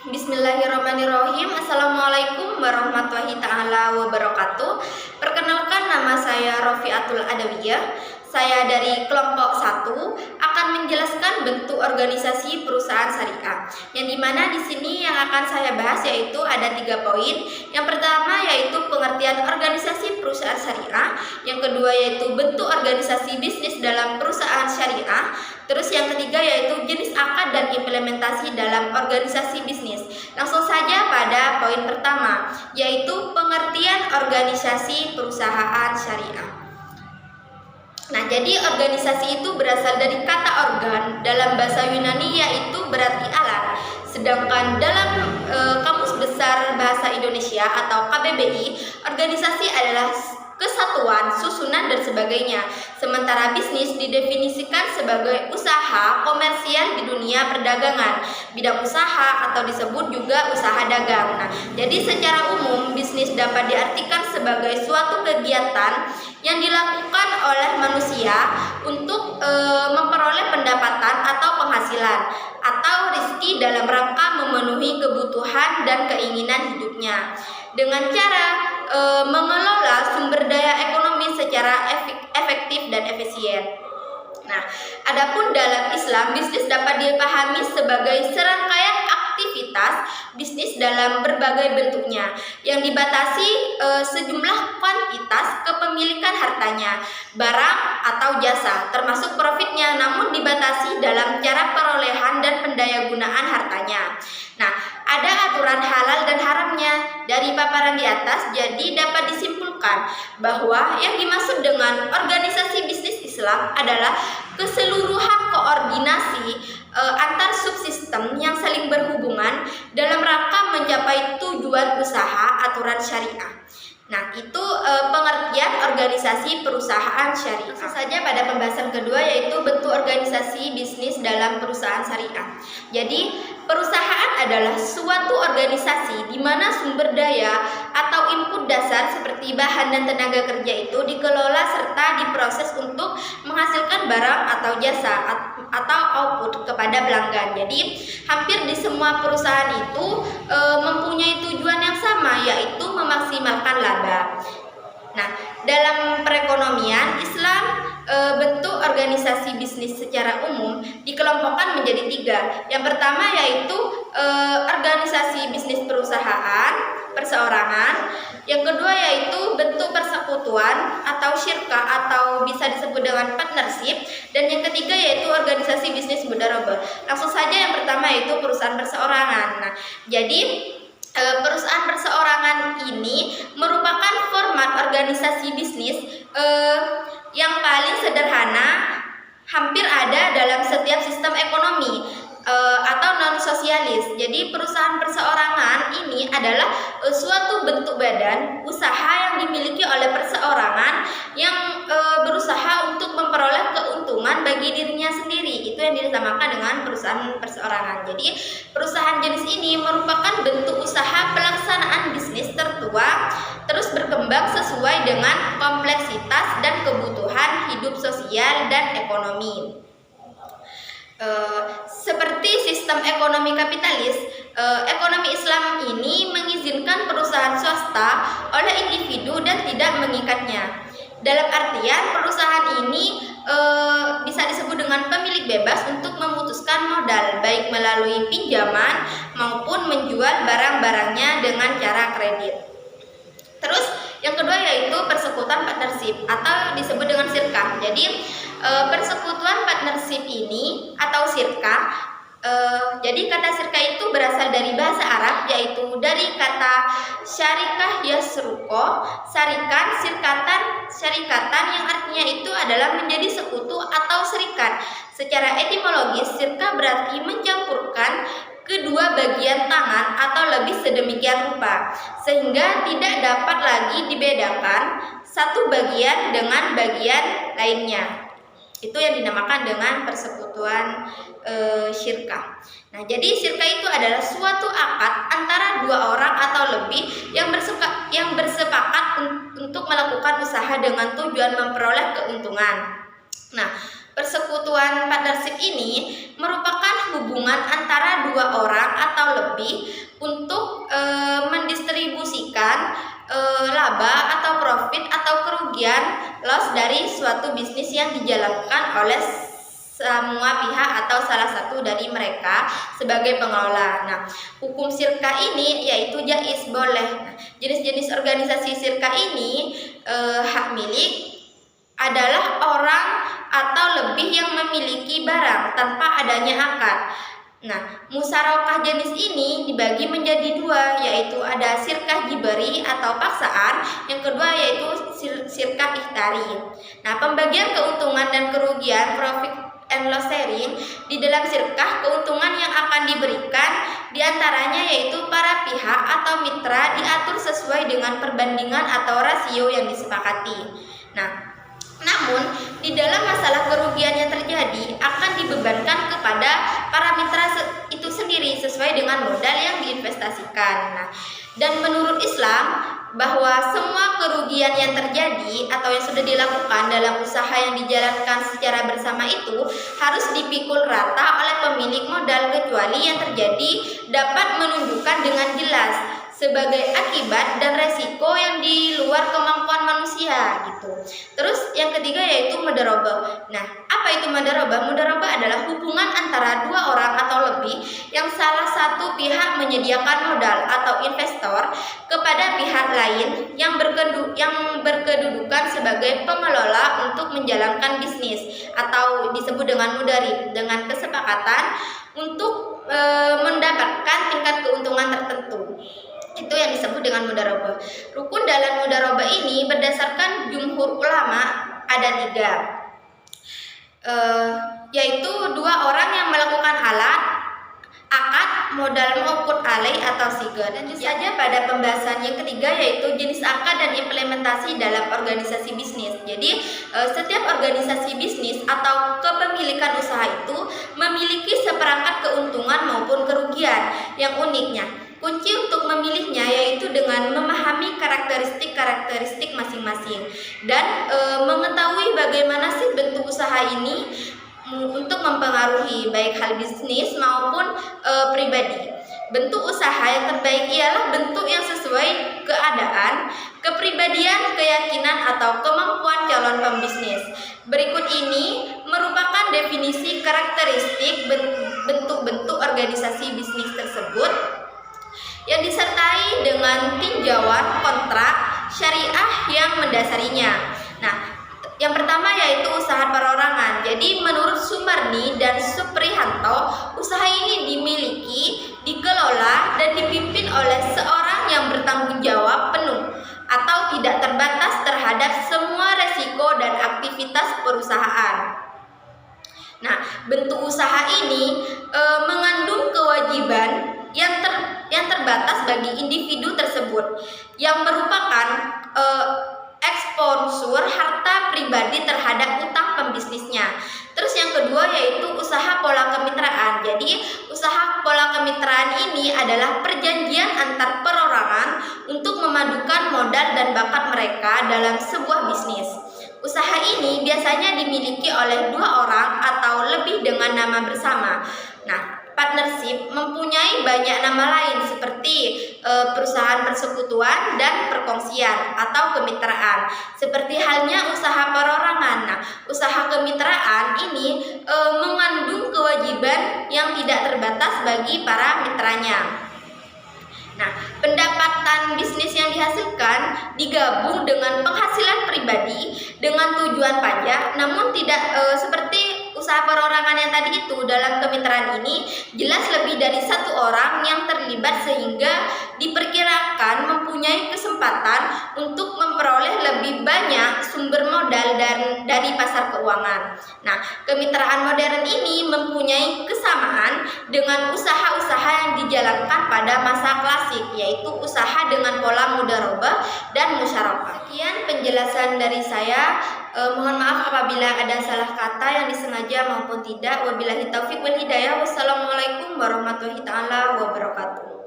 Bismillahirrahmanirrahim. Assalamualaikum warahmatullahi ta'ala wabarakatuh. Perkenalkan, nama saya Rofiatul Adawiyah. Saya dari kelompok 1 akan menjelaskan bentuk organisasi perusahaan syariah. Yang dimana di sini yang akan saya bahas yaitu ada 3 poin. Yang pertama yaitu pengertian organisasi perusahaan syariah. Yang kedua yaitu bentuk organisasi bisnis dalam perusahaan syariah. Terus yang ketiga yaitu jenis akad dan implementasi dalam organisasi bisnis. Langsung saja pada poin pertama, yaitu pengertian organisasi perusahaan syariah. Nah, jadi organisasi itu berasal dari kata organ, dalam bahasa Yunani yaitu berarti alat. Sedangkan dalam Kamus Besar Bahasa Indonesia atau KBBI, organisasi adalah kesatuan, susunan, dan sebagainya. Sementara bisnis didefinisikan sebagai usaha komersial di dunia perdagangan, bidang usaha atau disebut juga usaha dagang. Nah, jadi secara umum bisnis dapat diartikan sebagai suatu kegiatan yang dilakukan oleh manusia untuk memperoleh pendapatan atau penghasilan atau rezeki dalam rangka memenuhi kebutuhan dan keinginan hidupnya dengan cara mengelola sumber daya ekonomi secara efektif dan efisien. Nah, adapun dalam Islam, bisnis dapat dipahami sebagai serangkaian aktivitas bisnis dalam berbagai bentuknya yang dibatasi sejumlah kuantitas kepemilikan hartanya, barang atau jasa, termasuk profitnya, namun dibatasi dalam cara perolehan dan pendayagunaan hartanya. Nah, ada aturan halal dan haramnya dari paparan di atas, jadi dapat disimpulkan bahwa yang dimaksud dengan organisasi bisnis Islam adalah keseluruhan koordinasi antar subsistem yang saling berhubungan dalam rangka mencapai tujuan usaha aturan syariah. Nah, itu pengertian organisasi perusahaan syariah. Langsung saja pada pembahasan kedua yaitu bentuk organisasi bisnis dalam perusahaan syariah. Jadi, perusahaan adalah suatu organisasi di mana sumber daya atau input dasar seperti bahan dan tenaga kerja itu dikelola serta diproses untuk menghasilkan barang atau jasa atau output kepada pelanggan. Jadi, hampir di semua perusahaan itu mempunyai tujuan yang sama, yaitu memaksimalkan laba. Nah, dalam perekonomian Islam, bentuk organisasi bisnis secara umum dikelompokkan menjadi 3. Yang pertama yaitu organisasi bisnis perusahaan, perseorangan. Yang kedua yaitu bentuk persekutuan atau syirkah atau bisa disebut dengan partnership. Dan yang ketiga yaitu organisasi bisnis mudharabah. Langsung saja yang pertama yaitu perusahaan perseorangan. Nah, jadi perusahaan perseorangan ini merupakan format organisasi bisnis yang paling sederhana, hampir ada dalam setiap sistem ekonomi atau non-sosialis. Jadi perusahaan perseorangan ini adalah suatu bentuk badan usaha yang dimiliki oleh perseorangan yang berusaha untuk memperoleh keuntungan bagi dirinya sendiri. Itu yang dinamakan dengan perusahaan perseorangan. Jadi perusahaan jenis ini merupakan bentuk usaha pelaksanaan bisnis tertua, terus berkembang sesuai dengan kompleksitas dan kebutuhan hidup sosial dan ekonomi. Seperti sistem ekonomi kapitalis, ekonomi Islam ini mengizinkan perusahaan swasta oleh individu dan tidak mengikatnya. Dalam artian perusahaan ini bisa disebut dengan pemilik bebas untuk memutuskan modal, baik melalui pinjaman maupun menjual barang-barangnya dengan cara kredit. Terus yang kedua yaitu persekutuan partnership atau disebut dengan syirkah. Jadi persekutuan partnership ini atau syirkah, jadi kata syirkah itu berasal dari bahasa Arab, yaitu dari kata syarikah yasruko, syarikan, syarikatan yang artinya itu adalah menjadi sekutu atau serikat. Secara etimologis syirkah berarti mencampurkan kedua bagian tangan atau lebih sedemikian rupa sehingga tidak dapat lagi dibedakan satu bagian dengan bagian lainnya. Itu yang dinamakan dengan persekutuan syirkah. Nah, jadi syirkah itu adalah suatu akad antara 2 orang atau lebih yang bersepakat untuk melakukan usaha dengan tujuan memperoleh keuntungan. Nah, persekutuan partnership ini merupakan hubungan antara antara 2 orang atau lebih untuk mendistribusikan laba atau profit atau kerugian loss dari suatu bisnis yang dijalankan oleh semua pihak atau salah satu dari mereka sebagai pengelola. Nah, hukum syirkah ini yaitu jaiz, boleh. Nah, jenis-jenis organisasi syirkah ini hak milik adalah orang atau lebih yang memiliki barang tanpa adanya akad. Nah, musyarakah jenis ini dibagi menjadi 2, yaitu ada syirkah jibari atau paksaan, yang kedua yaitu syirkah ikhtari. Nah, pembagian keuntungan dan kerugian, profit and loss sharing, di dalam syirkah keuntungan yang akan diberikan diantaranya yaitu para pihak atau mitra diatur sesuai dengan perbandingan atau rasio yang disepakati. Nah, namun, di dalam masalah kerugian yang terjadi akan dibebankan kepada para mitra itu sendiri sesuai dengan modal yang diinvestasikan. Nah, dan menurut Islam bahwa semua kerugian yang terjadi atau yang sudah dilakukan dalam usaha yang dijalankan secara bersama itu harus dipikul rata oleh pemilik modal kecuali yang terjadi dapat menunjukkan dengan jelas sebagai akibat dan resiko yang di luar kemampuan manusia gitu. Terus yang ketiga yaitu mudharabah. Nah, apa itu mudharabah? Mudharabah adalah hubungan antara 2 orang atau lebih yang salah satu pihak menyediakan modal atau investor kepada pihak lain yang berkedudukan sebagai pengelola untuk menjalankan bisnis atau disebut dengan mudarib dengan kesepakatan untuk mendapatkan tingkat keuntungan tertentu. Itu yang disebut dengan mudharabah. Rukun dalam mudharabah ini berdasarkan jumhur ulama ada 3, yaitu 2 orang yang melakukan akad, modal maupun alai atau sigar. Dan saja pada pembahasan yang ketiga yaitu jenis akad dan implementasi dalam organisasi bisnis. Jadi setiap organisasi bisnis atau kepemilikan usaha itu memiliki seperangkat keuntungan maupun kerugian yang uniknya. Kunci untuk memilihnya yaitu dengan memahami karakteristik masing-masing dan mengetahui bagaimana sih bentuk usaha ini untuk mempengaruhi baik hal bisnis maupun pribadi. Bentuk usaha yang terbaik ialah bentuk yang sesuai keadaan, kepribadian, keyakinan atau kemampuan calon pembisnis. Berikut ini merupakan definisi karakteristik bentuk-bentuk organisasi bisnis tersebut yang disertai dengan tinjauan kontrak syariah yang mendasarinya. Nah, yang pertama yaitu usaha perorangan. Jadi menurut Sumarni dan Suprihanto, usaha ini dimiliki, dikelola dan dipimpin oleh seorang yang bertanggung jawab penuh atau tidak terbatas terhadap semua resiko dan aktivitas perusahaan. Nah, bentuk usaha ini mengandung kewajiban yang terbatas bagi individu tersebut yang merupakan eksponsur harta pribadi terhadap utang pembisnisnya. Terus yang kedua yaitu usaha pola kemitraan. Jadi usaha pola kemitraan ini adalah perjanjian antar perorangan untuk memadukan modal dan bakat mereka dalam sebuah bisnis. Usaha ini biasanya dimiliki oleh 2 orang atau lebih dengan nama bersama. Nah, partnership mempunyai banyak nama lain seperti perusahaan persekutuan dan perkongsian atau kemitraan. Seperti halnya usaha perorangan. Nah, usaha kemitraan ini mengandung kewajiban yang tidak terbatas bagi para mitranya. Nah, pendapatan bisnis yang dihasilkan digabung dengan penghasilan pribadi dengan tujuan pajak, namun tidak seperti usaha perorangan yang tadi itu. Dalam kemitraan ini jelas lebih dari 1 orang yang terlibat sehingga diperkirakan mempunyai kesempatan untuk memperoleh lebih banyak sumber modal dari pasar keuangan. Nah, kemitraan modern ini mempunyai kesamaan dengan usaha-usaha yang dijalankan pada masa klasik, yaitu usaha dengan pola mudharabah dan musyarakah. Sekian penjelasan dari saya. Mohon maaf apabila ada salah kata yang disengaja maupun tidak. Wabillahi taufiq wal hidayah. Wassalamualaikum warahmatullahi wabarakatuh.